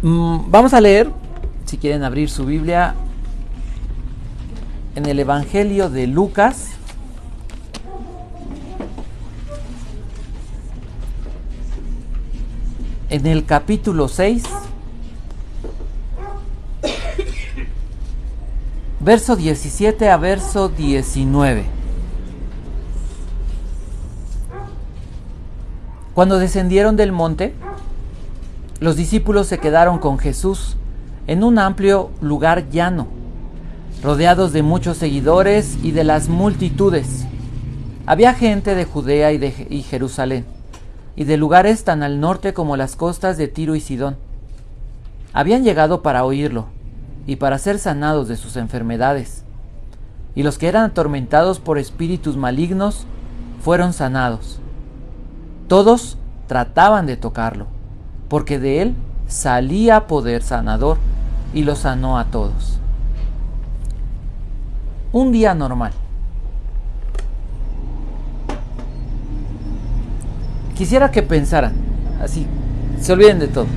Vamos a leer, si quieren abrir su Biblia, en el Evangelio de Lucas, en el capítulo 6, verso 17 a verso 19. Cuando descendieron del monte, los discípulos se quedaron con Jesús en un amplio lugar llano, rodeados de muchos seguidores y de las multitudes. Había gente de Judea y Jerusalén, y de lugares tan al norte como las costas de Tiro y Sidón. Habían llegado para oírlo y para ser sanados de sus enfermedades. Y los que eran atormentados por espíritus malignos fueron sanados. Todos trataban de tocarlo, porque de él salía poder sanador, y lo sanó a todos. Un día normal. Quisiera que pensaran, así, se olviden de todo,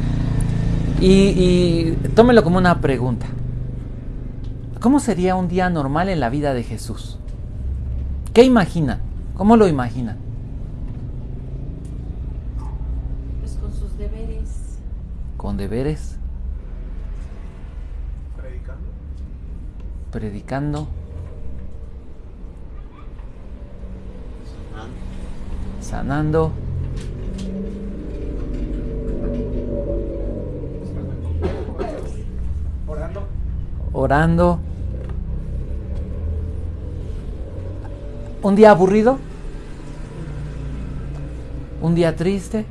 y tómenlo como una pregunta. ¿Cómo sería un día normal en la vida de Jesús? ¿Qué imaginan? ¿Cómo lo imaginan? Pues con sus deberes. ¿Con deberes? Predicando. Sanando. Orando. ¿Un día aburrido? ¿Un día triste?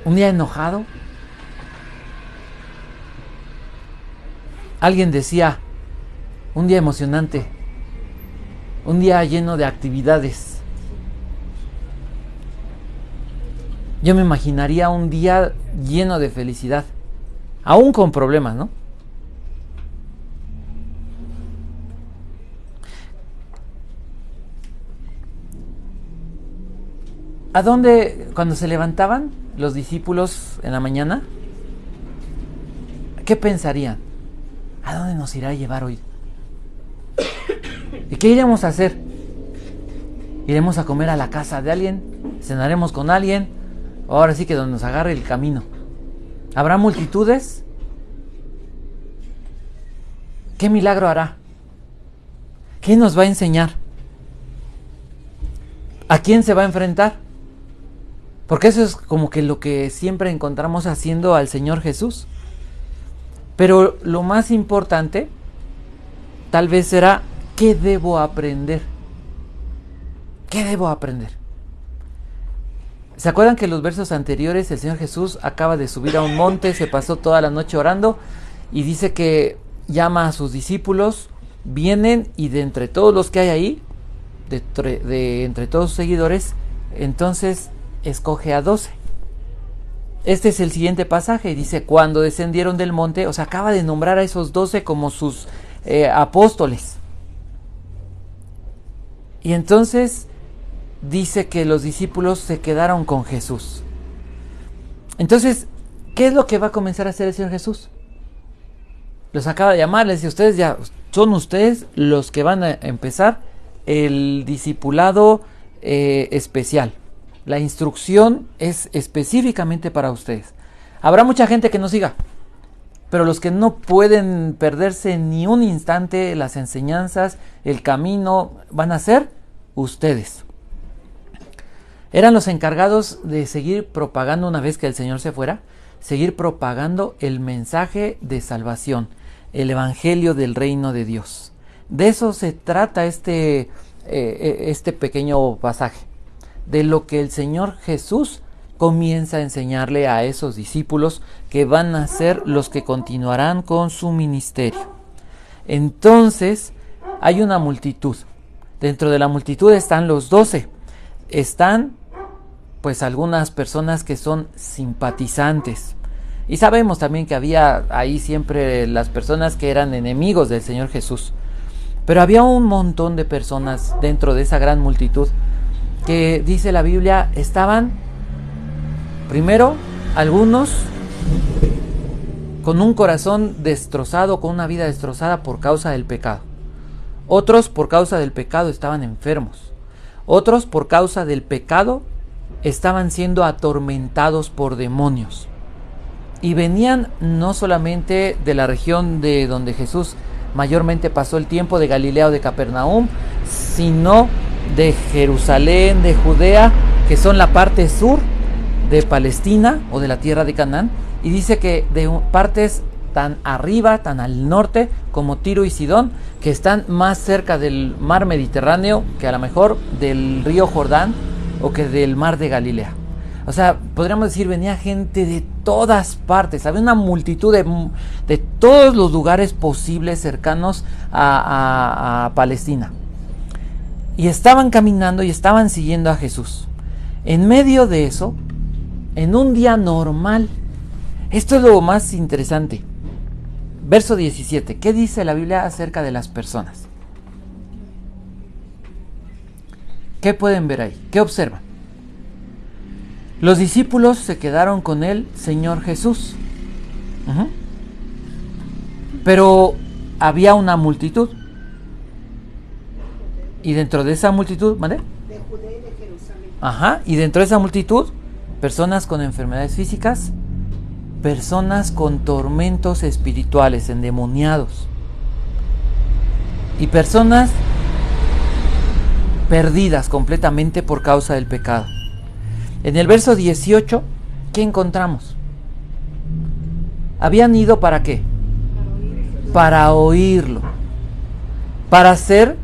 ¿Un día enojado? Alguien decía, un día emocionante, un día lleno de actividades. Yo me imaginaría un día lleno de felicidad, aún con problemas, ¿no? ¿A dónde, cuando se levantaban los discípulos en la mañana, qué pensarían? ¿A dónde nos irá a llevar hoy? ¿Y qué iremos a hacer? ¿Iremos a comer a la casa de alguien? ¿Cenaremos con alguien? Ahora sí que donde nos agarre el camino. ¿Habrá multitudes? ¿Qué milagro hará? ¿Qué nos va a enseñar? ¿A quién se va a enfrentar? Porque eso es como que lo que siempre encontramos haciendo al Señor Jesús. Pero lo más importante, tal vez será, ¿qué debo aprender? ¿Qué debo aprender? ¿Se acuerdan que en los versos anteriores el Señor Jesús acaba de subir a un monte, se pasó toda la noche orando y dice que llama a sus discípulos, vienen y de entre todos los que hay ahí, de entre todos sus seguidores, entonces escoge a 12. Este es el siguiente pasaje, dice, cuando descendieron del monte, o sea, acaba de nombrar a esos 12 como sus apóstoles. Y entonces dice que los discípulos se quedaron con Jesús. Entonces, ¿qué es lo que va a comenzar a hacer el Señor Jesús? Los acaba de llamar, les dice, ustedes ya son ustedes los que van a empezar el discipulado especial. La instrucción es específicamente para ustedes. Habrá mucha gente que nos siga, pero los que no pueden perderse ni un instante las enseñanzas, el camino, van a ser ustedes. Eran los encargados de seguir propagando, una vez que el Señor se fuera, seguir propagando el mensaje de salvación, el evangelio del reino de Dios. De eso se trata este pequeño pasaje, de lo que el Señor Jesús comienza a enseñarle a esos discípulos que van a ser los que continuarán con su ministerio. Entonces hay una multitud. Dentro de la multitud están los 12. Están pues algunas personas que son simpatizantes. Y sabemos también que había ahí siempre las personas que eran enemigos del Señor Jesús. Pero había un montón de personas dentro de esa gran multitud que, dice la Biblia, estaban primero algunos con un corazón destrozado, con una vida destrozada por causa del pecado. Otros por causa del pecado estaban enfermos. Otros por causa del pecado estaban siendo atormentados por demonios. Y venían no solamente de la región de donde Jesús mayormente pasó el tiempo, de Galilea o de Capernaum, sino de Jerusalén, de Judea, que son la parte sur de Palestina o de la tierra de Canaán, y dice que de partes tan arriba, tan al norte como Tiro y Sidón, que están más cerca del mar Mediterráneo que a lo mejor del río Jordán o que del mar de Galilea. O sea, podríamos decir, venía gente de todas partes, había una multitud de todos los lugares posibles cercanos a Palestina. Y estaban caminando y estaban siguiendo a Jesús. En medio de eso, en un día normal, esto es lo más interesante. Verso 17, ¿qué dice la Biblia acerca de las personas? ¿Qué pueden ver ahí? ¿Qué observan? Los discípulos se quedaron con el Señor Jesús. Pero había una multitud. Y dentro de esa multitud, ¿vale? De Judea y de Jerusalén. Ajá, y dentro de esa multitud, personas con enfermedades físicas, personas con tormentos espirituales, endemoniados, y personas perdidas completamente por causa del pecado. En el verso 18, ¿qué encontramos? Habían ido ¿para qué? Para oírlo, para ser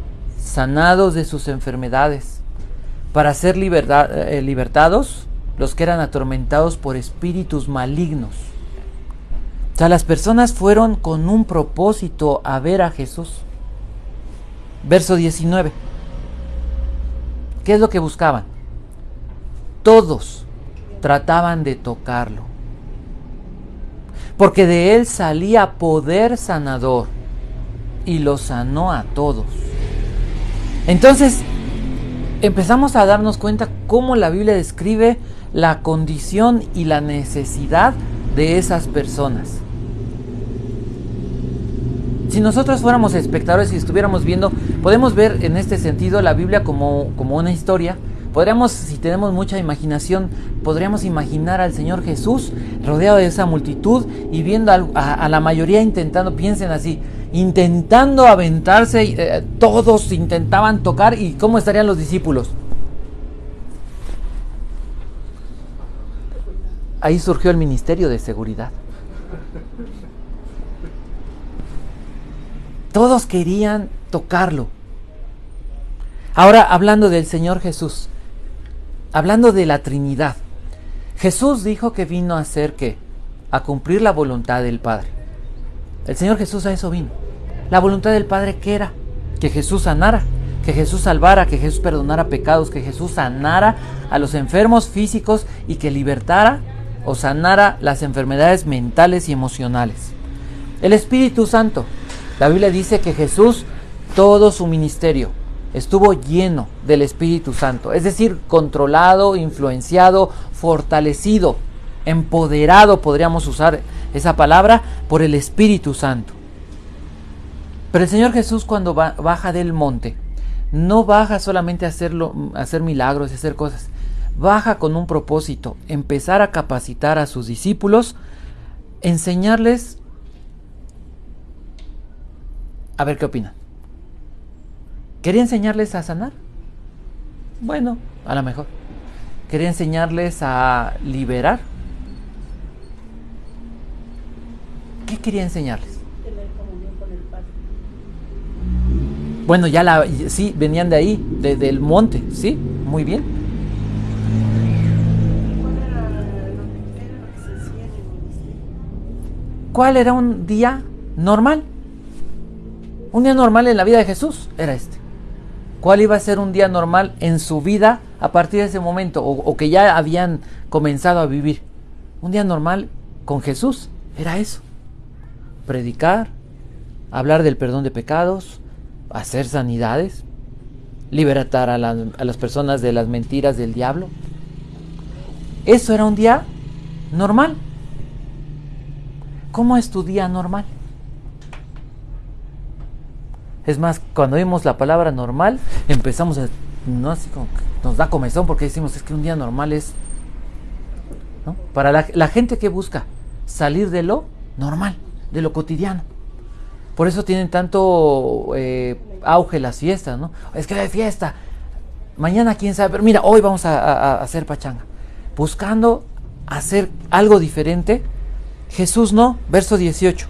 sanados de sus enfermedades, para ser libertados los que eran atormentados por espíritus malignos. O sea, las personas fueron con un propósito a ver a Jesús. Verso 19. ¿Qué es lo que buscaban? Todos trataban de tocarlo, porque de él salía poder sanador y lo sanó a todos. Entonces empezamos a darnos cuenta cómo la Biblia describe la condición y la necesidad de esas personas. Si nosotros fuéramos espectadores y estuviéramos viendo, podemos ver en este sentido la Biblia como una historia. Podríamos, si tenemos mucha imaginación, podríamos imaginar al Señor Jesús rodeado de esa multitud y viendo a la mayoría intentando, piensen así, intentando aventarse, todos intentaban tocar. ¿Y cómo estarían los discípulos? Ahí surgió el ministerio de seguridad. Todos querían tocarlo. Ahora, hablando del Señor Jesús, hablando de la Trinidad, Jesús dijo que vino a hacer ¿qué? A cumplir la voluntad del Padre. El Señor Jesús a eso vino. La voluntad del Padre, ¿qué era? Que Jesús sanara, que Jesús salvara, que Jesús perdonara pecados, que Jesús sanara a los enfermos físicos y que libertara o sanara las enfermedades mentales y emocionales. El Espíritu Santo, la Biblia dice que Jesús, todo su ministerio, estuvo lleno del Espíritu Santo, es decir, controlado, influenciado, fortalecido, empoderado, podríamos usar esa palabra, por el Espíritu Santo. Pero el Señor Jesús, cuando baja del monte, no baja solamente a hacer milagros y hacer cosas, baja con un propósito: empezar a capacitar a sus discípulos, enseñarles. A ver qué opinan. ¿Quería enseñarles a sanar? Bueno, a lo mejor. ¿Quería enseñarles a liberar? ¿Qué quería enseñarles? Tener comunión con el Padre. Bueno, sí, venían de ahí, del monte, sí, muy bien. ¿Cuál era lo que se hacía en el ministerio? ¿Cuál era un día normal? Un día normal en la vida de Jesús era este. ¿Cuál iba a ser un día normal en su vida a partir de ese momento, o que ya habían comenzado a vivir? Un día normal con Jesús era eso: predicar, hablar del perdón de pecados, hacer sanidades, libertar a las personas de las mentiras del diablo. Eso era un día normal. ¿Cómo es tu día normal? Es más, cuando vimos la palabra normal, empezamos a, no así como que nos da comezón porque decimos, es que un día normal es, ¿no? Para la gente que busca salir de lo normal, de lo cotidiano. Por eso tienen tanto auge las fiestas, ¿no? Es que hay fiesta. Mañana quién sabe, pero mira, hoy vamos a hacer pachanga. Buscando hacer algo diferente. Jesús no. Verso 18.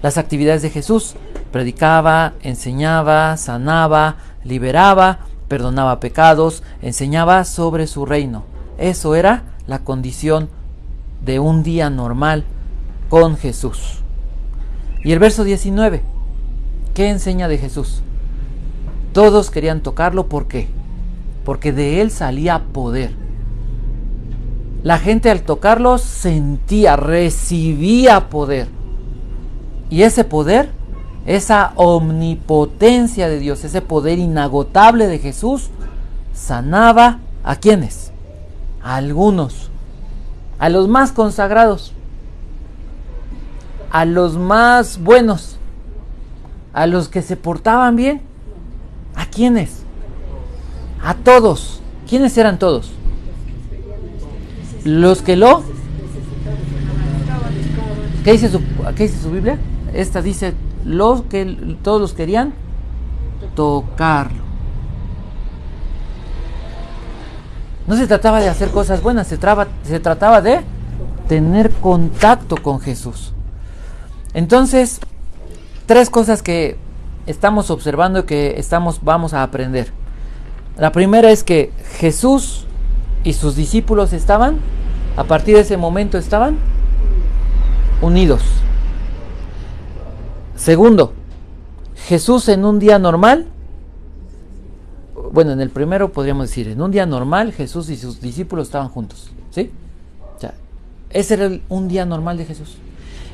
Las actividades de Jesús: predicaba, enseñaba, sanaba, liberaba, perdonaba pecados, enseñaba sobre su reino. Eso era la condición de un día normal con Jesús. Y el verso 19, ¿qué enseña de Jesús? Todos querían tocarlo, ¿por qué? Porque de él salía poder. La gente al tocarlo sentía, recibía poder. Y ese poder, esa omnipotencia de Dios, ese poder inagotable de Jesús, sanaba ¿a quiénes? A algunos, a los más consagrados, a los más buenos, a los que se portaban bien. ¿A quiénes? A todos. ¿Quiénes eran todos? Los que lo... ¿Qué dice su Biblia? Esta dice, todos los querían tocarlo. No se trataba de hacer cosas buenas, se trataba de tener contacto con Jesús. Entonces, 3 cosas que estamos observando y que vamos a aprender. La primera es que Jesús y sus discípulos a partir de ese momento estaban unidos. Segundo, Jesús en un día normal, bueno, en el primero podríamos decir, en un día normal Jesús y sus discípulos estaban juntos, ¿sí? O sea, ese era un día normal de Jesús.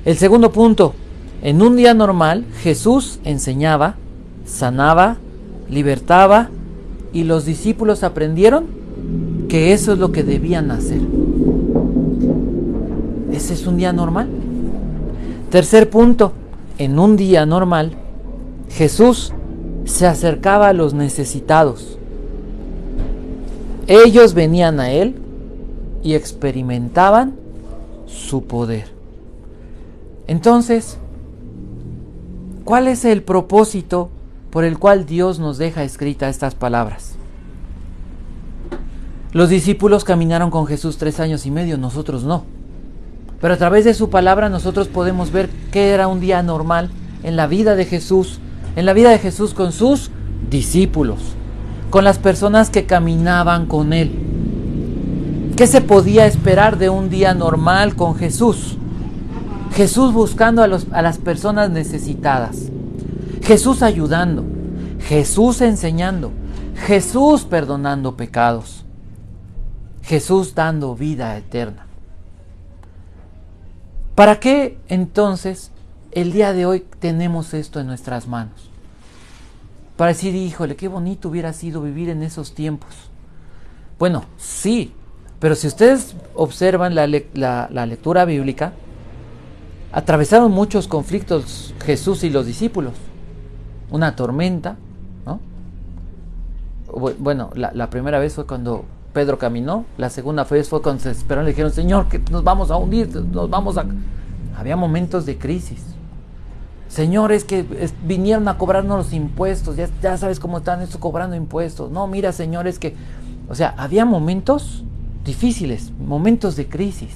El segundo punto, en un día normal Jesús enseñaba, sanaba, libertaba, y los discípulos aprendieron que eso es lo que debían hacer. Ese es un día normal. Tercer punto, en un día normal Jesús se acercaba a los necesitados. Ellos venían a él y experimentaban su poder. Entonces, ¿cuál es el propósito por el cual Dios nos deja escritas estas palabras? Los discípulos caminaron con Jesús 3 años y medio, nosotros no. Pero a través de su palabra nosotros podemos ver qué era un día normal en la vida de Jesús, con sus discípulos, con las personas que caminaban con él. ¿Qué se podía esperar de un día normal con Jesús? Jesús buscando a las personas necesitadas, Jesús ayudando, Jesús enseñando, Jesús perdonando pecados, Jesús dando vida eterna. ¿Para qué entonces el día de hoy tenemos esto en nuestras manos? Para decir, híjole, qué bonito hubiera sido vivir en esos tiempos. Bueno, sí, pero si ustedes observan la lectura bíblica, atravesaron muchos conflictos Jesús y los discípulos. Una tormenta, ¿no? Bueno, la primera vez fue cuando Pedro caminó, la segunda vez fue cuando se desesperaron y le dijeron, Señor, que nos vamos a hundir, Había momentos de crisis. Señor, es que vinieron a cobrarnos los impuestos, ya sabes cómo están estos cobrando impuestos. No, mira, Señor, es que... O sea, había momentos difíciles, momentos de crisis.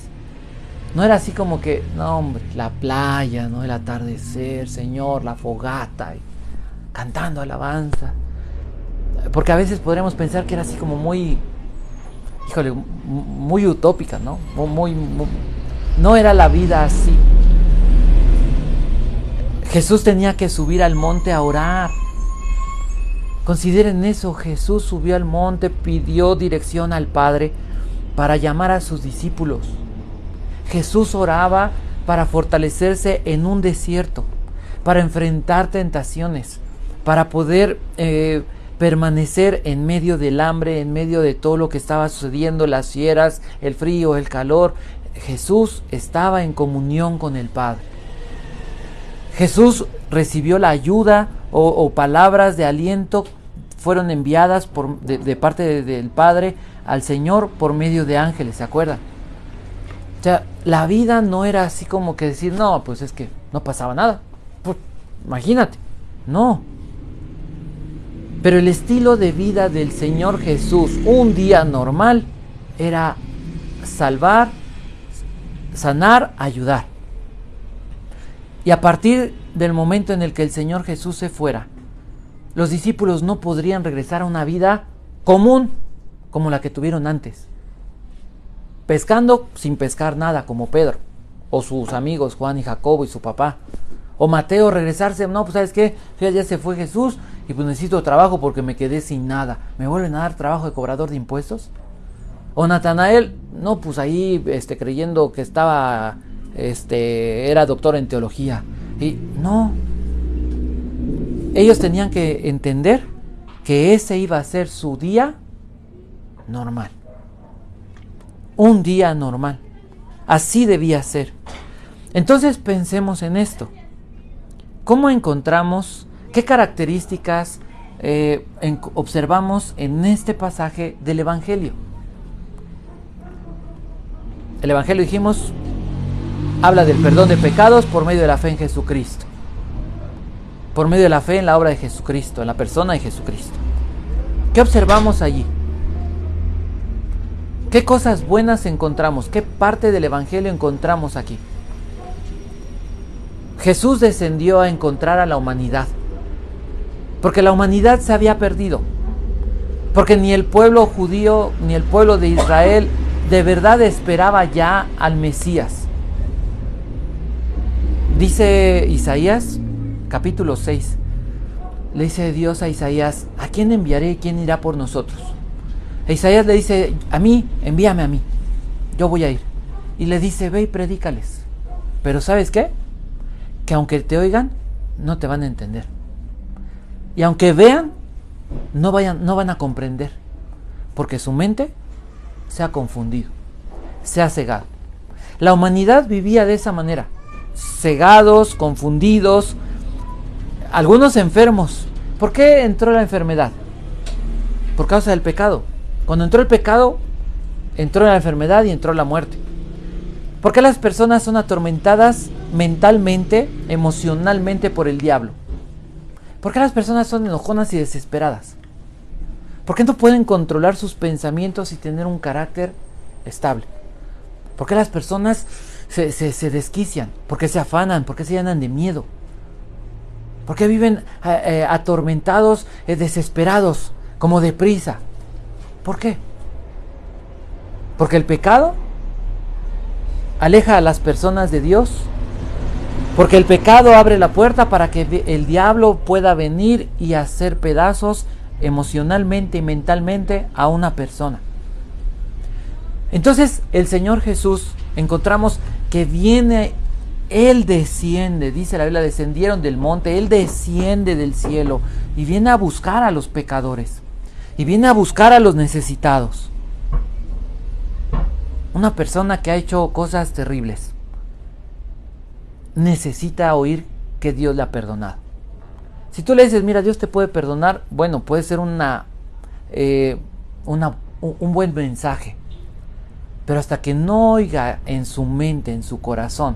No era así como que, no hombre, la playa, ¿no? El atardecer, Señor, la fogata, cantando alabanza. Porque a veces podríamos pensar que era así como muy, híjole, muy utópica, ¿no? Muy, no era la vida así. Jesús tenía que subir al monte a orar. Consideren eso, Jesús subió al monte, pidió dirección al Padre para llamar a sus discípulos. Jesús oraba para fortalecerse en un desierto, para enfrentar tentaciones, para poder permanecer en medio del hambre, en medio de todo lo que estaba sucediendo, las fieras, el frío, el calor. Jesús estaba en comunión con el Padre. Jesús recibió la ayuda o palabras de aliento, fueron enviadas de parte del Padre al Señor por medio de ángeles, ¿se acuerdan? O sea, la vida no era así como que decir, no, pues es que no pasaba nada. Pues, imagínate, no. Pero el estilo de vida del Señor Jesús, un día normal, era salvar, sanar, ayudar. Y a partir del momento en el que el Señor Jesús se fuera, los discípulos no podrían regresar a una vida común como la que tuvieron antes. Pescando sin pescar nada, como Pedro, o sus amigos Juan y Jacobo y su papá. O Mateo regresarse, no, pues ¿sabes qué? Ya se fue Jesús y pues necesito trabajo porque me quedé sin nada. ¿Me vuelven a dar trabajo de cobrador de impuestos? O Natanael, no, pues ahí creyendo que era doctor en teología. Y no. Ellos tenían que entender que ese iba a ser su día normal. Un día normal. Así debía ser. Entonces pensemos en esto. ¿Cómo encontramos, qué características observamos en este pasaje del Evangelio? El Evangelio, dijimos, habla del perdón de pecados por medio de la fe en Jesucristo. Por medio de la fe en la obra de Jesucristo, en la persona de Jesucristo. ¿Qué observamos allí? ¿Qué cosas buenas encontramos? ¿Qué parte del Evangelio encontramos aquí? Jesús descendió a encontrar a la humanidad, porque la humanidad se había perdido, porque ni el pueblo judío ni el pueblo de Israel de verdad esperaba ya al Mesías. Dice Isaías, capítulo 6, le dice Dios a Isaías, ¿a quién enviaré y quién irá por nosotros? E Isaías le dice, a mí, envíame a mí, yo voy a ir. Y le dice, ve y predícales. Pero ¿sabes qué? Que aunque te oigan, no te van a entender. Y aunque vean, no van a comprender. Porque su mente se ha confundido, se ha cegado. La humanidad vivía de esa manera. Cegados, confundidos, algunos enfermos. ¿Por qué entró la enfermedad? Por causa del pecado. Cuando entró el pecado, entró la enfermedad y entró la muerte. ¿Por qué las personas son atormentadas mentalmente, emocionalmente por el diablo? ¿Por qué las personas son enojonas y desesperadas? ¿Por qué no pueden controlar sus pensamientos y tener un carácter estable? ¿Por qué las personas se desquician? ¿Por qué se afanan? ¿Por qué se llenan de miedo? ¿Por qué viven atormentados, desesperados, como deprisa? ¿Por qué? Porque el pecado aleja a las personas de Dios. Porque el pecado abre la puerta para que el diablo pueda venir y hacer pedazos emocionalmente y mentalmente a una persona. Entonces el Señor Jesús, encontramos que viene, Él desciende, dice la Biblia, descendieron del monte, Él desciende del cielo y viene a buscar a los pecadores. Y viene a buscar a los necesitados. Una persona que ha hecho cosas terribles necesita oír que Dios le ha perdonado. Si tú le dices, mira, Dios te puede perdonar, bueno, puede ser un buen mensaje. Pero hasta que no oiga en su mente, en su corazón,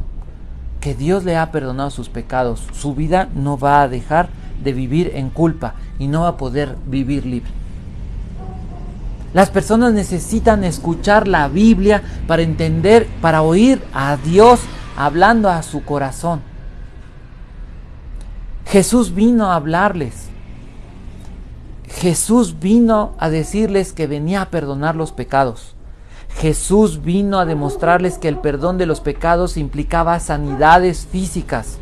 que Dios le ha perdonado sus pecados, su vida no va a dejar de vivir en culpa y no va a poder vivir libre. Las personas necesitan escuchar la Biblia para entender, para oír a Dios hablando a su corazón. Jesús vino a hablarles. Jesús vino a decirles que venía a perdonar los pecados. Jesús vino a demostrarles que el perdón de los pecados implicaba sanidades físicas.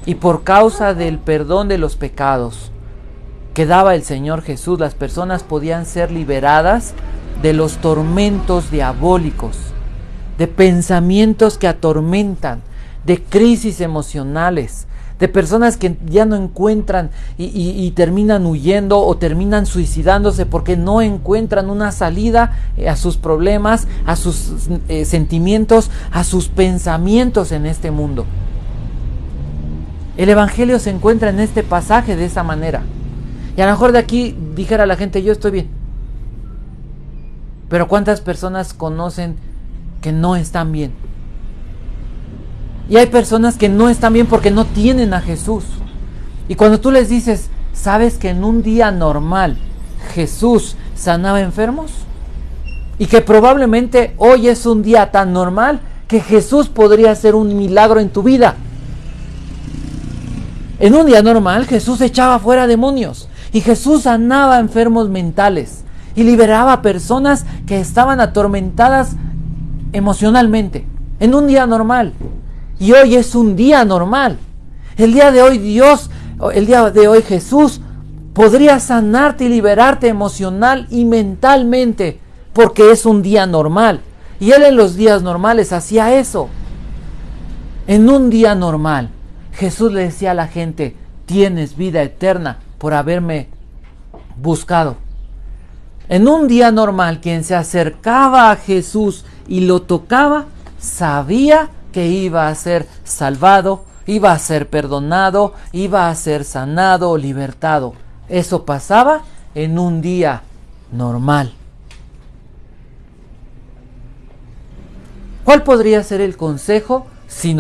Y por causa del perdón de los pecados que daba el Señor Jesús, las personas podían ser liberadas de los tormentos diabólicos, de pensamientos que atormentan, de crisis emocionales, de personas que ya no encuentran y terminan huyendo o terminan suicidándose porque no encuentran una salida a sus problemas, a sus sentimientos, a sus pensamientos en este mundo. El Evangelio se encuentra en este pasaje de esa manera. Y a lo mejor de aquí dijera la gente, yo estoy bien. Pero ¿cuántas personas conocen que no están bien? Y hay personas que no están bien porque no tienen a Jesús. Y cuando tú les dices, ¿sabes que en un día normal Jesús sanaba enfermos? Y que probablemente hoy es un día tan normal que Jesús podría hacer un milagro en tu vida. En un día normal Jesús echaba fuera demonios. Y Jesús sanaba enfermos mentales. Y liberaba a personas que estaban atormentadas emocionalmente. En un día normal. Y hoy es un día normal. El día de hoy Jesús podría sanarte y liberarte emocional y mentalmente, porque es un día normal. Y Él en los días normales hacía eso. En un día normal, Jesús le decía a la gente, tienes vida eterna por haberme buscado. En un día normal, quien se acercaba a Jesús y lo tocaba, sabía que iba a ser salvado, iba a ser perdonado, iba a ser sanado o libertado. Eso pasaba en un día normal. ¿Cuál podría ser el consejo si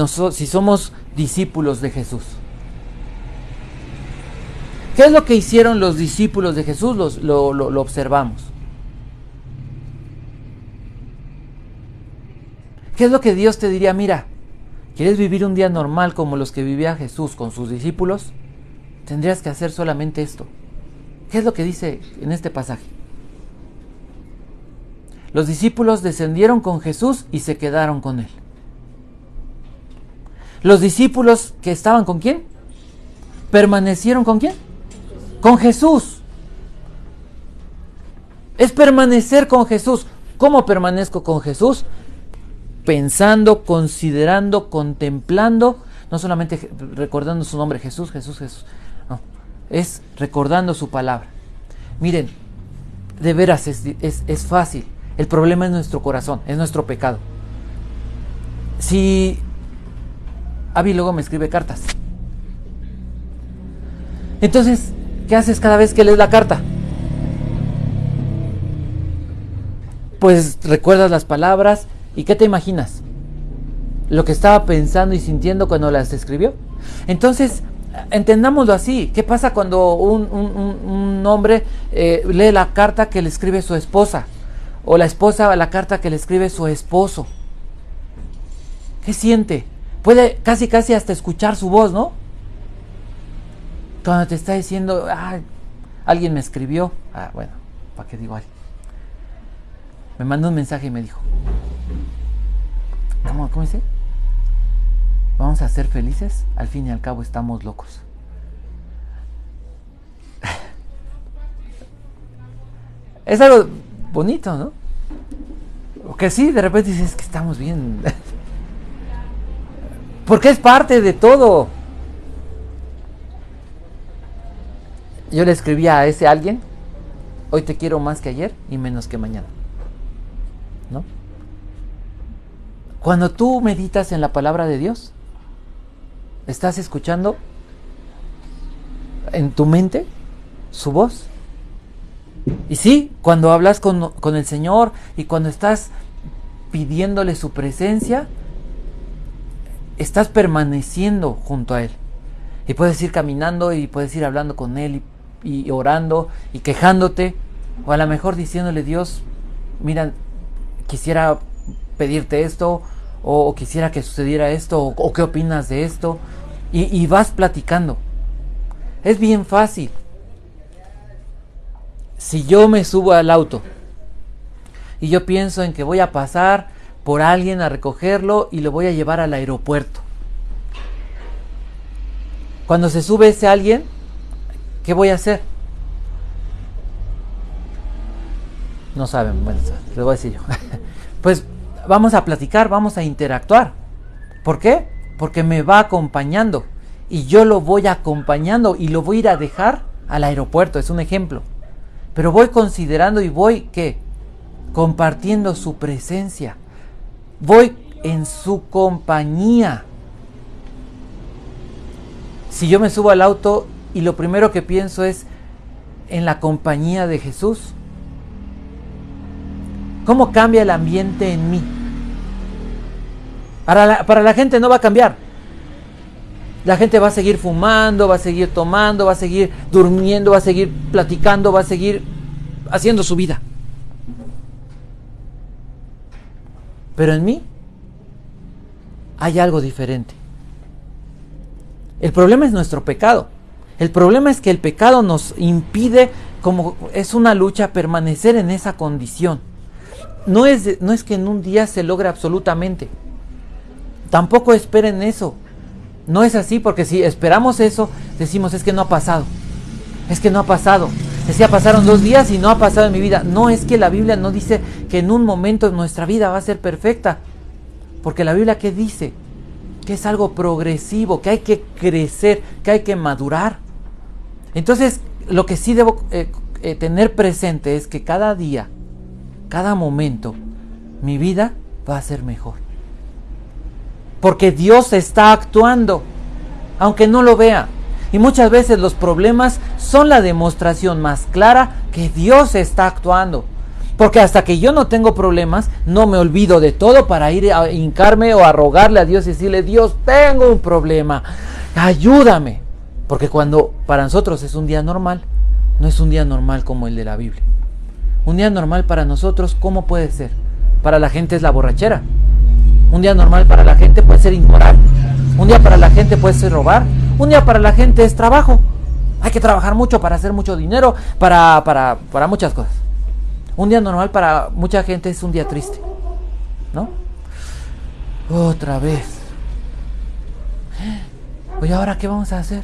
somos discípulos de Jesús? ¿Qué es lo que hicieron los discípulos de Jesús? Lo observamos. ¿Qué es lo que Dios te diría? Mira, ¿quieres vivir un día normal como los que vivía Jesús con sus discípulos? Tendrías que hacer solamente esto. ¿Qué es lo que dice en este pasaje? Los discípulos descendieron con Jesús y se quedaron con Él. Los discípulos que estaban ¿con quién? ¿Permanecieron con quién? Con Jesús. Es permanecer con Jesús. ¿Cómo permanezco con Jesús? Pensando, considerando, contemplando, no solamente recordando su nombre, Jesús, Jesús, Jesús. No, es recordando su palabra. Miren, de veras es fácil. El problema es nuestro corazón, es nuestro pecado. Si Abby luego me escribe cartas, entonces, ¿qué haces cada vez que lees la carta? Pues recuerdas las palabras. ¿Y qué te imaginas? Lo que estaba pensando y sintiendo cuando las escribió. Entonces, entendámoslo así. ¿Qué pasa cuando un hombre lee la carta que le escribe su esposa? O la esposa la carta que le escribe su esposo. ¿Qué siente? Puede casi hasta escuchar su voz, ¿no? Cuando te está diciendo, alguien me escribió. Bueno, ¿para qué digo alguien? Me mandó un mensaje y me dijo, ¿cómo dice? ¿Vamos a ser felices? Al fin y al cabo estamos locos. Es algo bonito, ¿no? Que sí, de repente dices que estamos bien. Porque es parte de todo. Yo le escribía a ese alguien, hoy te quiero más que ayer y menos que mañana. ¿No? Cuando tú meditas en la palabra de Dios, estás escuchando en tu mente su voz. Y sí, cuando hablas con el Señor y cuando estás pidiéndole su presencia, estás permaneciendo junto a Él. Y puedes ir caminando y puedes ir hablando con Él y orando y quejándote, o a lo mejor diciéndole, Dios, mira, quisiera pedirte esto, o quisiera que sucediera esto, o qué opinas de esto, y vas platicando. Es bien fácil. Si yo me subo al auto y yo pienso en que voy a pasar por alguien a recogerlo y lo voy a llevar al aeropuerto, cuando se sube ese alguien, ¿qué voy a hacer? No saben, bueno, les voy a decir yo. Pues vamos a platicar, vamos a interactuar. ¿Por qué? Porque me va acompañando y yo lo voy acompañando y lo voy a ir a dejar al aeropuerto, es un ejemplo. Pero voy considerando y voy, ¿qué? Compartiendo su presencia. Voy en su compañía. Si yo me subo al auto y lo primero que pienso es en la compañía de Jesús, ¿cómo cambia el ambiente en mí? Para la gente no va a cambiar. La gente va a seguir fumando, va a seguir tomando, va a seguir durmiendo, va a seguir platicando, va a seguir haciendo su vida. Pero en mí hay algo diferente. El problema es nuestro pecado. El problema es que el pecado nos impide, como es una lucha, permanecer en esa condición. No es que en un día se logre absolutamente. Tampoco esperen eso. No es así, porque si esperamos eso, decimos, es que no ha pasado. Es que no ha pasado. Es que ya pasaron 2 días y no ha pasado en mi vida. No, es que la Biblia no dice que en un momento nuestra vida va a ser perfecta. Porque la Biblia, ¿qué dice? Que es algo progresivo, que hay que crecer, que hay que madurar. Entonces, lo que sí debo tener presente es que cada día, cada momento, mi vida va a ser mejor. Porque Dios está actuando, aunque no lo vea. Y muchas veces los problemas son la demostración más clara que Dios está actuando. Porque hasta que yo no tengo problemas, no me olvido de todo para ir a hincarme o a rogarle a Dios y decirle, Dios, tengo un problema, ayúdame. Porque cuando para nosotros es un día normal, no es un día normal como el de la Biblia. Un día normal para nosotros, ¿cómo puede ser? Para la gente es la borrachera. Un día normal para la gente puede ser inmoral. Un día para la gente puede ser robar. Un día para la gente es trabajo. Hay que trabajar mucho para hacer mucho dinero, para muchas cosas. Un día normal para mucha gente es un día triste, ¿no? Otra vez. Oye, ¿ahora qué vamos a hacer?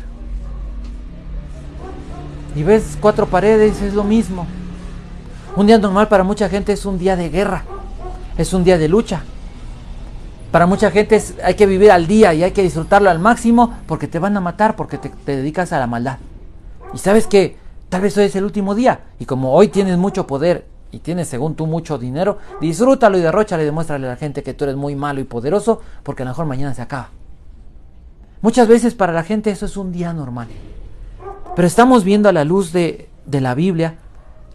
Y ves 4 paredes, es lo mismo. Un día normal para mucha gente es un día de guerra, es un día de lucha. Para mucha gente hay que vivir al día y hay que disfrutarlo al máximo porque te van a matar, porque te dedicas a la maldad. Y sabes que tal vez hoy es el último día y como hoy tienes mucho poder y tienes según tú mucho dinero, disfrútalo y derróchalo y demuéstrale a la gente que tú eres muy malo y poderoso porque a lo mejor mañana se acaba. Muchas veces para la gente eso es un día normal. Pero estamos viendo a la luz de la Biblia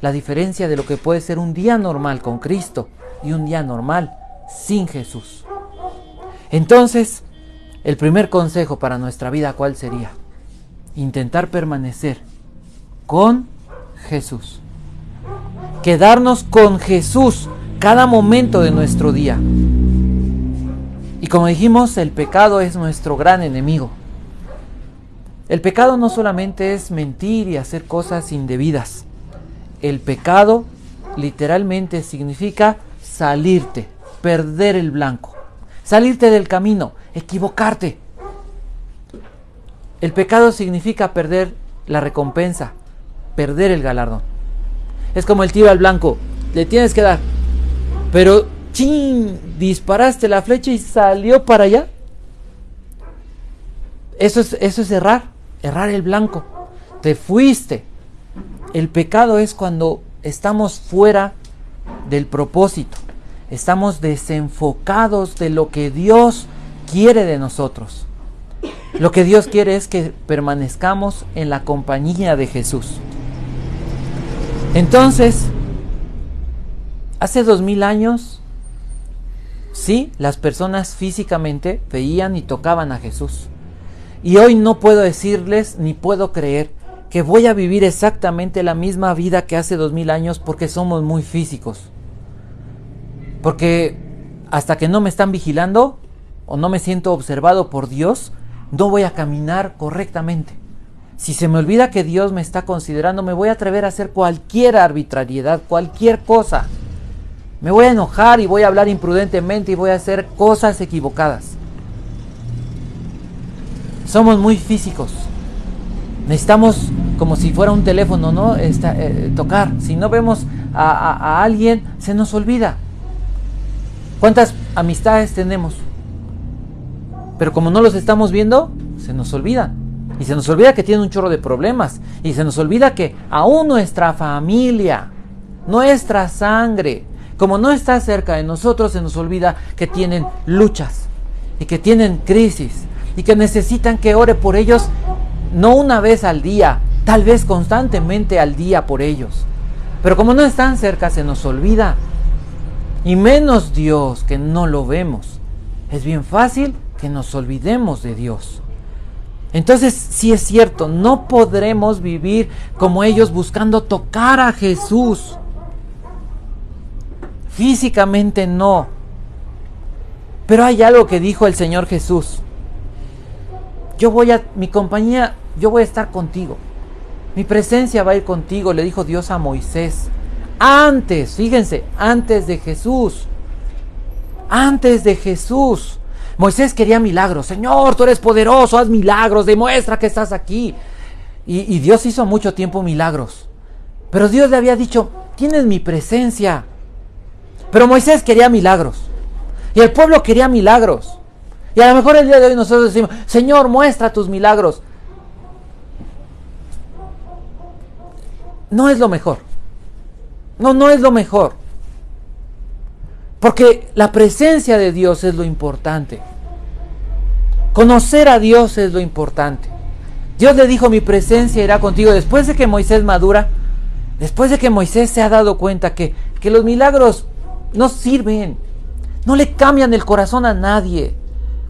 la diferencia de lo que puede ser un día normal con Cristo y un día normal sin Jesús. Entonces, el primer consejo para nuestra vida, ¿cuál sería? Intentar permanecer con Jesús. Quedarnos con Jesús cada momento de nuestro día. Y como dijimos, el pecado es nuestro gran enemigo. El pecado no solamente es mentir y hacer cosas indebidas. El pecado literalmente significa salirte, perder el blanco. Salirte del camino, equivocarte. El pecado significa perder la recompensa, perder el galardón. Es como el tiro al blanco, le tienes que dar, pero ¡chin! Disparaste la flecha y salió para allá. Eso es errar el blanco. Te fuiste. El pecado es cuando estamos fuera del propósito. Estamos desenfocados de lo que Dios quiere de nosotros. Lo que Dios quiere es que permanezcamos en la compañía de Jesús. Entonces, hace 2000 años, sí, las personas físicamente veían y tocaban a Jesús. Y hoy no puedo decirles ni puedo creer que voy a vivir exactamente la misma vida que hace 2000 años porque somos muy físicos. Porque hasta que no me están vigilando o no me siento observado por Dios, no voy a caminar correctamente. Si se me olvida que Dios me está considerando, me voy a atrever a hacer cualquier arbitrariedad, cualquier cosa. Me voy a enojar y voy a hablar imprudentemente y voy a hacer cosas equivocadas. Somos muy físicos. Necesitamos, como si fuera un teléfono, ¿no? Tocar. Si no vemos a alguien, se nos olvida. ¿Cuántas amistades tenemos? Pero como no los estamos viendo, se nos olvidan. Y se nos olvida que tienen un chorro de problemas. Y se nos olvida que aún nuestra familia, nuestra sangre, como no está cerca de nosotros, se nos olvida que tienen luchas y que tienen crisis y que necesitan que ore por ellos, no una vez al día, tal vez constantemente al día por ellos. Pero como no están cerca, se nos olvida. Y menos Dios, que no lo vemos. Es bien fácil que nos olvidemos de Dios. Entonces, sí es cierto, no podremos vivir como ellos buscando tocar a Jesús. Físicamente no. Pero hay algo que dijo el Señor Jesús. Mi compañía, yo voy a estar contigo. Mi presencia va a ir contigo, le dijo Dios a Moisés. Antes, fíjense, antes de Jesús. Antes de Jesús. Moisés quería milagros. Señor, tú eres poderoso, haz milagros, demuestra que estás aquí. Y Dios hizo mucho tiempo milagros. Pero Dios le había dicho, tienes mi presencia. Pero Moisés quería milagros. Y el pueblo quería milagros. Y a lo mejor el día de hoy nosotros decimos, Señor, muestra tus milagros. No es lo mejor. No es lo mejor. Porque la presencia de Dios es lo importante. Conocer a Dios es lo importante. Dios le dijo, mi presencia irá contigo. Después de que Moisés madura, después de que Moisés se ha dado cuenta que los milagros no sirven, no le cambian el corazón a nadie.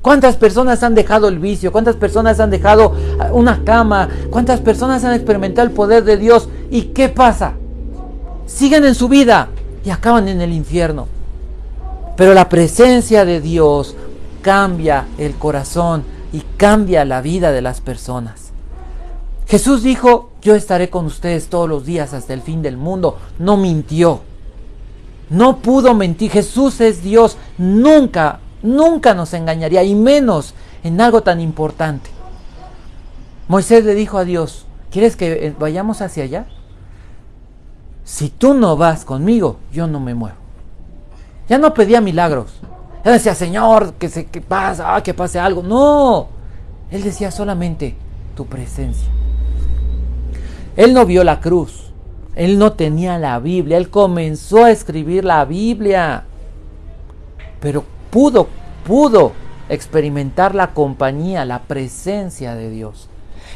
¿Cuántas personas han dejado el vicio? ¿Cuántas personas han dejado una cama? ¿Cuántas personas han experimentado el poder de Dios? ¿Y qué pasa? Siguen en su vida y acaban en el infierno. Pero la presencia de Dios cambia el corazón y cambia la vida de las personas. Jesús dijo, yo estaré con ustedes todos los días hasta el fin del mundo. No mintió. No pudo mentir. Jesús es Dios. Nunca nos engañaría, y menos en algo tan importante. Moisés le dijo a Dios, ¿quieres que vayamos hacia allá? Si tú no vas conmigo, yo no me muevo. Ya no pedía milagros. Él decía, Señor, que pase algo. No. Él decía solamente tu presencia. Él no vio la cruz. Él no tenía la Biblia. Él comenzó a escribir la Biblia. Pero pudo experimentar la compañía, la presencia de Dios.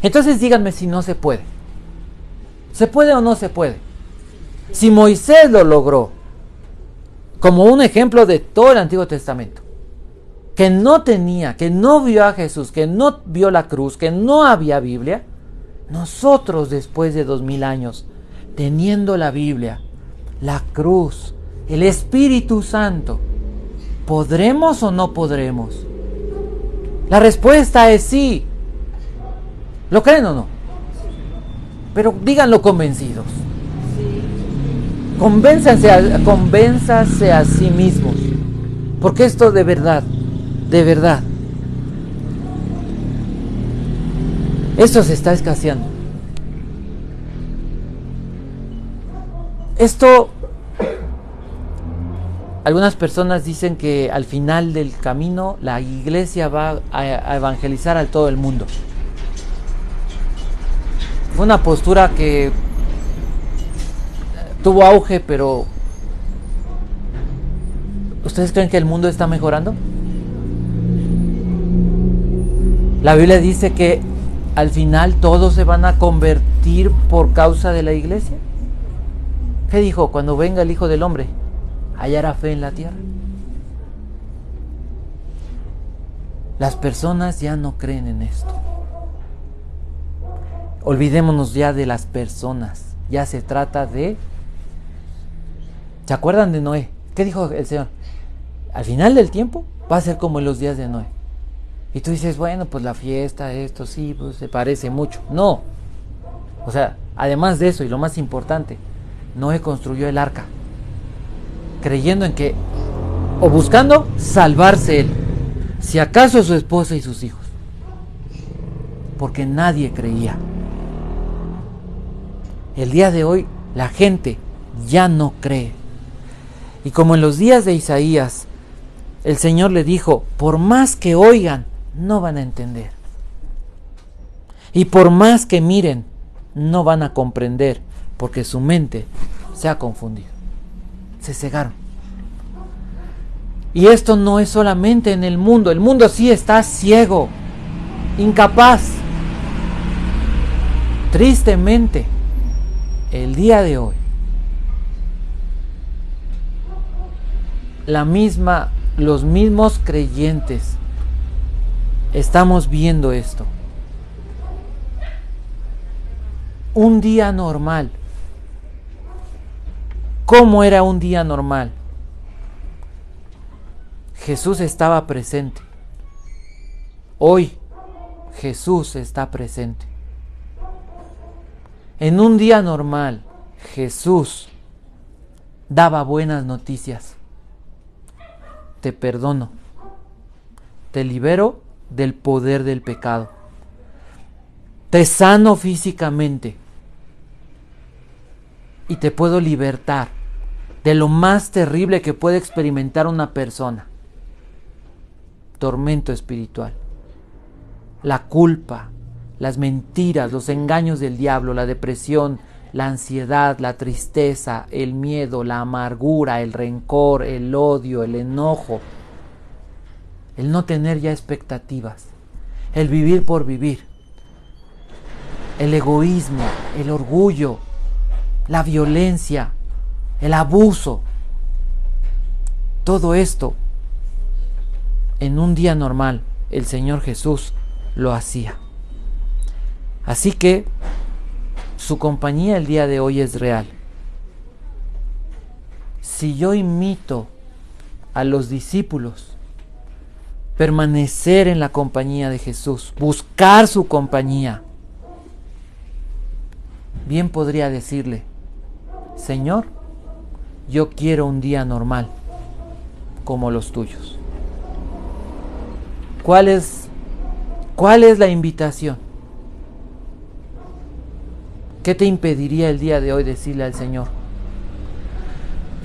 Entonces díganme si no se puede. ¿Se puede o no se puede? Si Moisés lo logró, como un ejemplo de todo el Antiguo Testamento, que no vio a Jesús, que no vio la cruz, que no había Biblia, nosotros después de 2000 años, teniendo la Biblia, la cruz, el Espíritu Santo, ¿podremos o no podremos? La respuesta es sí. ¿Lo creen o no? Pero díganlo convencidos. Convénzanse a sí mismos. Porque esto de verdad, esto se está escaseando. Esto, algunas personas dicen que al final del camino la iglesia va a evangelizar a todo el mundo. Fue una postura que tuvo auge, pero ¿ustedes creen que el mundo está mejorando? La Biblia dice que al final todos se van a convertir por causa de la iglesia. ¿Qué dijo? Cuando venga el Hijo del Hombre, ¿hallará fe en la tierra? Las personas ya no creen en esto. Olvidémonos ya de las personas. Ya se trata de... ¿Se acuerdan de Noé? ¿Qué dijo el Señor? Al final del tiempo va a ser como en los días de Noé. Y tú dices, bueno, pues la fiesta, esto sí, pues se parece mucho. No. O sea, además de eso, y lo más importante, Noé construyó el arca, creyendo en que, o buscando salvarse él, si acaso su esposa y sus hijos, porque nadie creía. El día de hoy la gente ya no cree. Y como en los días de Isaías, el Señor le dijo, por más que oigan, no van a entender. Y por más que miren, no van a comprender, porque su mente se ha confundido. Se cegaron. Y esto no es solamente en el mundo. El mundo sí está ciego, incapaz. Tristemente, el día de hoy, los mismos creyentes estamos viendo esto. Un día normal. ¿Cómo era un día normal? Jesús estaba presente. Hoy Jesús está presente. En un día normal, Jesús daba buenas noticias. Te perdono. Te libero del poder del pecado. Te sano físicamente. Y te puedo libertar de lo más terrible que puede experimentar una persona. Tormento espiritual. La culpa, las mentiras, los engaños del diablo, la depresión, la ansiedad, la tristeza, el miedo, la amargura, el rencor, el odio, el enojo, el no tener ya expectativas, el vivir por vivir, el egoísmo, el orgullo, la violencia, el abuso. Todo esto, en un día normal, el Señor Jesús lo hacía. Así que su compañía el día de hoy es real. Si yo imito a los discípulos, permanecer en la compañía de Jesús, buscar su compañía, bien podría decirle: Señor, yo quiero un día normal como los tuyos. ¿Cuál es la invitación? ¿Qué te impediría el día de hoy decirle al Señor: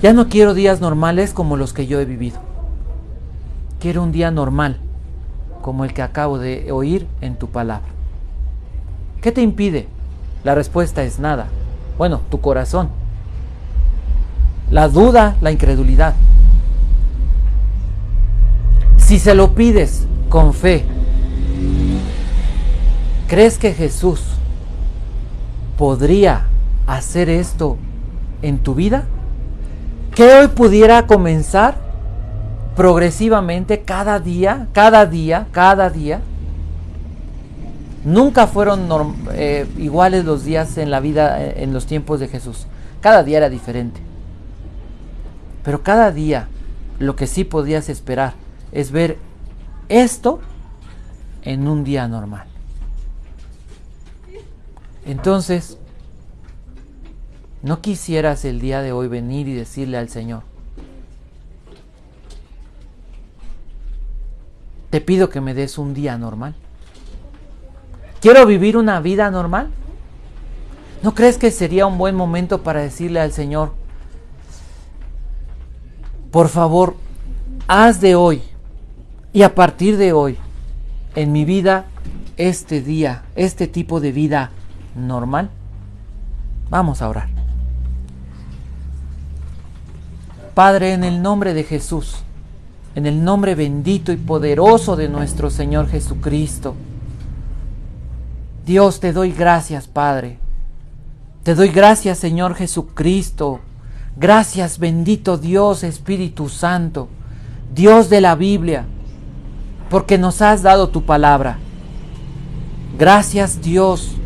ya no quiero días normales como los que yo he vivido? Quiero un día normal como el que acabo de oír en tu palabra. ¿Qué te impide? La respuesta es nada. Bueno, tu corazón. La duda, la incredulidad. Si se lo pides con fe, ¿crees que Jesús podría hacer esto en tu vida? Que hoy pudiera comenzar progresivamente cada día. Nunca fueron iguales los días en la vida, en los tiempos de Jesús. Cada día era diferente. Pero cada día lo que sí podías esperar es ver esto en un día normal. Entonces, ¿no quisieras el día de hoy venir y decirle al Señor: te pido que me des un día normal? ¿Quiero vivir una vida normal? ¿No crees que sería un buen momento para decirle al Señor: por favor, haz de hoy y a partir de hoy en mi vida este día, este tipo de vida normal? Vamos a orar. Padre, en el nombre de Jesús, en el nombre bendito y poderoso de nuestro Señor Jesucristo, Dios, te doy gracias, Padre. Te doy gracias, Señor Jesucristo. Gracias, bendito Dios, Espíritu Santo, Dios de la Biblia, porque nos has dado tu palabra. Gracias, Dios.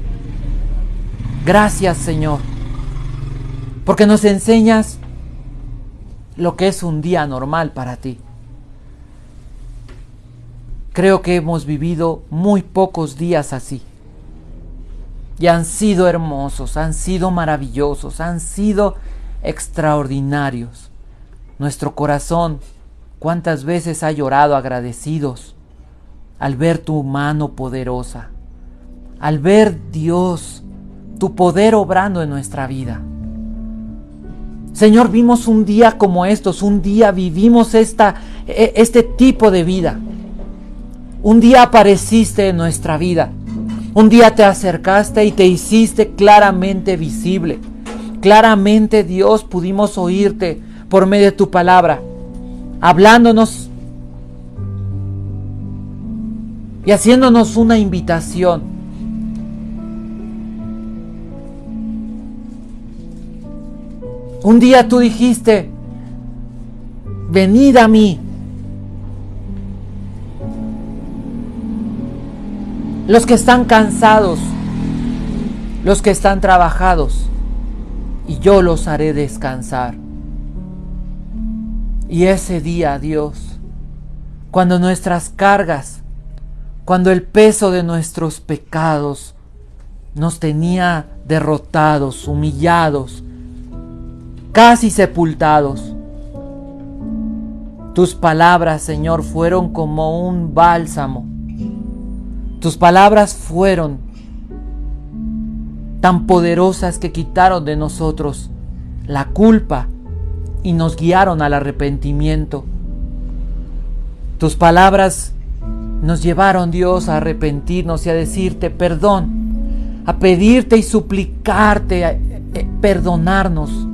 Gracias, Señor, porque nos enseñas lo que es un día normal para ti. Creo que hemos vivido muy pocos días así. Y han sido hermosos, han sido maravillosos, han sido extraordinarios. Nuestro corazón, cuántas veces ha llorado agradecidos al ver tu mano poderosa, al ver, Dios, tu poder obrando en nuestra vida. Señor, vimos un día como estos, un día vivimos este tipo de vida. Un día apareciste en nuestra vida Un día te acercaste y te hiciste claramente visible. Claramente, Dios, pudimos oírte por medio de tu palabra, hablándonos y haciéndonos una invitación. Un día tú dijiste: venid a mí, los que están cansados, los que están trabajados, y yo los haré descansar. Y ese día, Dios, cuando nuestras cargas, cuando el peso de nuestros pecados nos tenía derrotados, humillados, casi sepultados, tus palabras, Señor, fueron como un bálsamo. Tus palabras fueron tan poderosas que quitaron de nosotros la culpa y nos guiaron al arrepentimiento. Tus palabras nos llevaron, Dios, a arrepentirnos y a decirte perdón, a pedirte y suplicarte, a perdonarnos.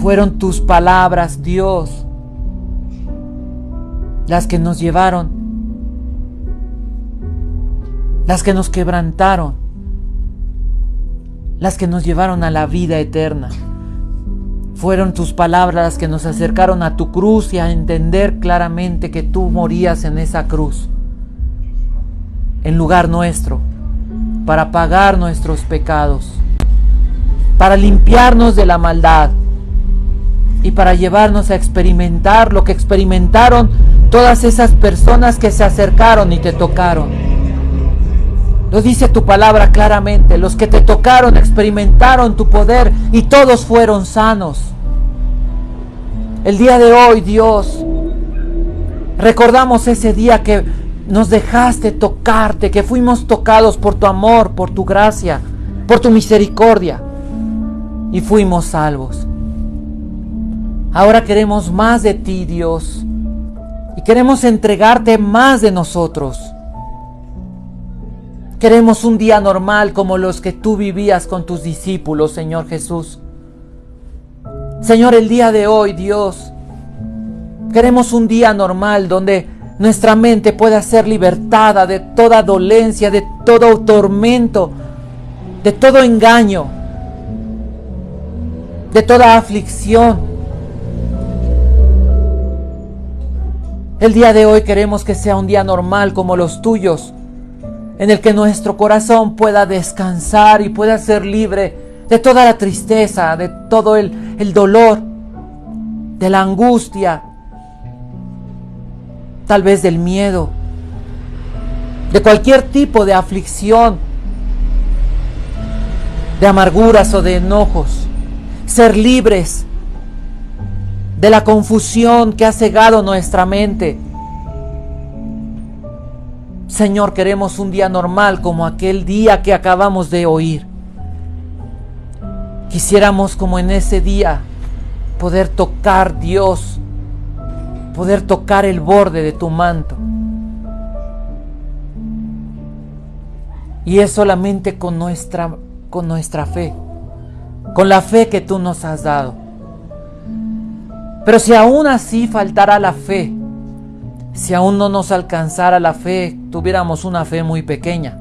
Fueron tus palabras, Dios, las que nos llevaron, las que nos quebrantaron, las que nos llevaron a la vida eterna. Fueron tus palabras las que nos acercaron a tu cruz y a entender claramente que tú morías en esa cruz, en lugar nuestro, para pagar nuestros pecados, para limpiarnos de la maldad y para llevarnos a experimentar lo que experimentaron todas esas personas que se acercaron y te tocaron. Lo dice tu palabra claramente: los que te tocaron experimentaron tu poder y todos fueron sanos. El día de hoy, Dios, recordamos ese día que nos dejaste tocarte, que fuimos tocados por tu amor, por tu gracia, por tu misericordia y fuimos salvos. Ahora queremos más de ti, Dios, y queremos entregarte más de nosotros. Queremos un día normal como los que tú vivías con tus discípulos, Señor Jesús. Señor, el día de hoy, Dios, queremos un día normal donde nuestra mente pueda ser libertada de toda dolencia, de todo tormento, de todo engaño, de toda aflicción. El día de hoy queremos que sea un día normal como los tuyos, en el que nuestro corazón pueda descansar y pueda ser libre de toda la tristeza, de todo el dolor, de la angustia, tal vez del miedo, de cualquier tipo de aflicción, de amarguras o de enojos. Ser libres de la confusión que ha cegado nuestra mente. Señor, queremos un día normal como aquel día que acabamos de oír. Quisiéramos, como en ese día, poder tocar, Dios, poder tocar el borde de tu manto. Y es solamente con nuestra fe, con la fe que tú nos has dado. Pero si aún así faltara la fe, si aún no nos alcanzara la fe, tuviéramos una fe muy pequeña,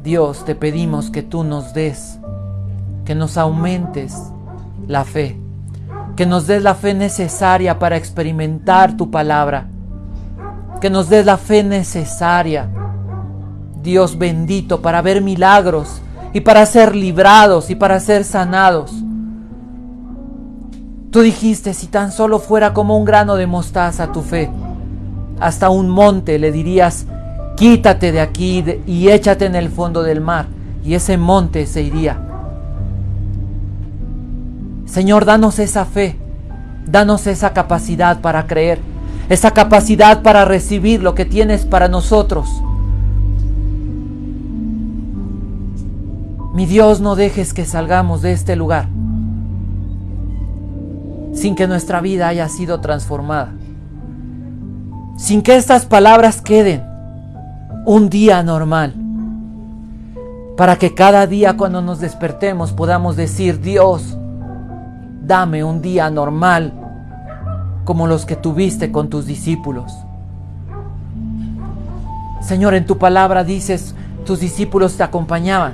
Dios, te pedimos que tú nos des, que nos aumentes la fe, que nos des la fe necesaria para experimentar tu palabra, que nos des la fe necesaria, Dios bendito, para ver milagros y para ser librados y para ser sanados. Tú dijiste, si tan solo fuera como un grano de mostaza tu fe, hasta un monte le dirías: quítate de aquí y échate en el fondo del mar, y ese monte se iría. Señor, danos esa fe, danos esa capacidad para creer, esa capacidad para recibir lo que tienes para nosotros. Mi Dios, no dejes que salgamos de este lugar sin que nuestra vida haya sido transformada, sin que estas palabras queden un día normal, para que cada día cuando nos despertemos podamos decir: Dios, dame un día normal como los que tuviste con tus discípulos. Señor, en tu palabra dices, tus discípulos te acompañaban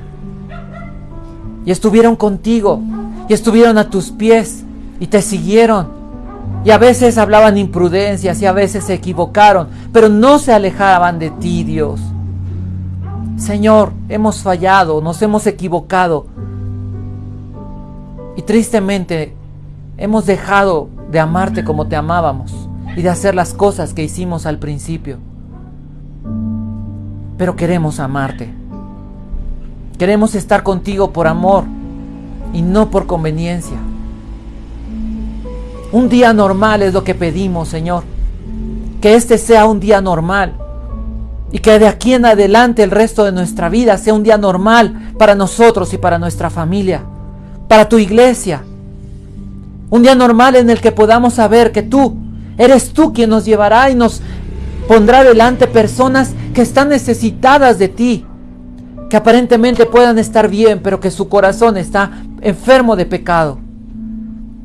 y estuvieron contigo y estuvieron a tus pies y te siguieron, y a veces hablaban imprudencias y a veces se equivocaron, pero no se alejaban de ti, Dios. Señor, hemos fallado, nos hemos equivocado y tristemente hemos dejado de amarte como te amábamos y de hacer las cosas que hicimos al principio. Pero queremos amarte. Queremos estar contigo por amor y no por conveniencia. Un día normal es lo que pedimos, Señor. Que este sea un día normal y que de aquí en adelante el resto de nuestra vida sea un día normal para nosotros y para nuestra familia, para tu iglesia. Un día normal en el que podamos saber que eres tú quien nos llevará y nos pondrá delante personas que están necesitadas de ti, que aparentemente puedan estar bien, pero que su corazón está enfermo de pecado.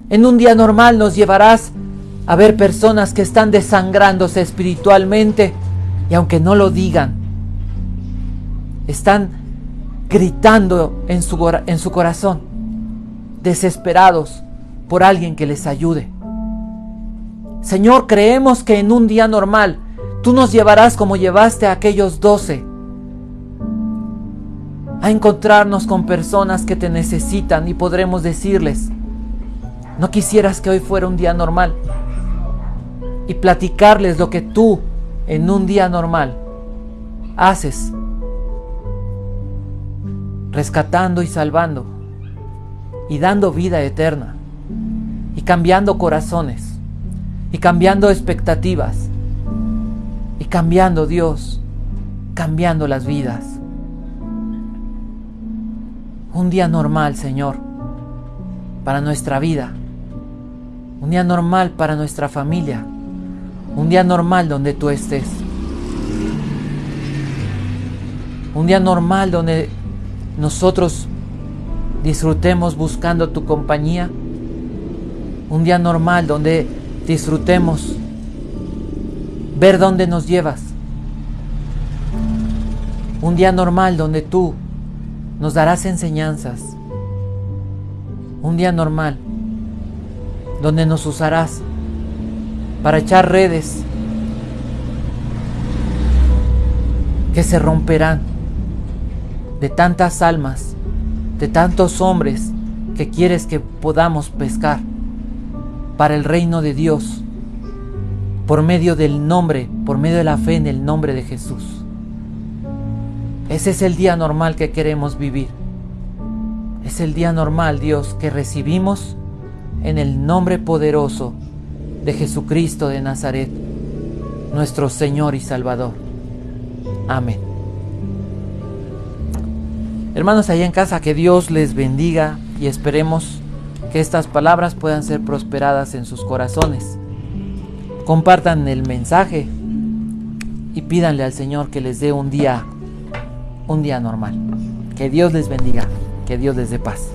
En un día normal nos llevarás a ver personas que están desangrándose espiritualmente y aunque no lo digan, están gritando en su corazón, desesperados por alguien que les ayude. Señor, creemos que en un día normal tú nos llevarás como llevaste a aquellos 12 a encontrarnos con personas que te necesitan y podremos decirles: ¿no quisieras que hoy fuera un día normal? Y platicarles lo que tú en un día normal haces, rescatando y salvando y dando vida eterna y cambiando corazones y cambiando expectativas y cambiando, Dios, cambiando las vidas. Un día normal, Señor, para nuestra vida. Un día normal para nuestra familia. Un día normal donde tú estés. Un día normal donde nosotros disfrutemos buscando tu compañía. Un día normal donde disfrutemos ver dónde nos llevas. Un día normal donde tú nos darás enseñanzas. Un día normal donde nos usarás para echar redes que se romperán de tantas almas, de tantos hombres que quieres que podamos pescar para el reino de Dios, por medio del nombre, por medio de la fe en el nombre de Jesús. Ese es el día normal que queremos vivir. Es el día normal, Dios, que recibimos en el nombre poderoso de Jesucristo de Nazaret, nuestro Señor y Salvador. Amén. Hermanos allá en casa, que Dios les bendiga y esperemos que estas palabras puedan ser prosperadas en sus corazones. Compartan el mensaje y pídanle al Señor que les dé un día normal. Que Dios les bendiga, que Dios les dé paz.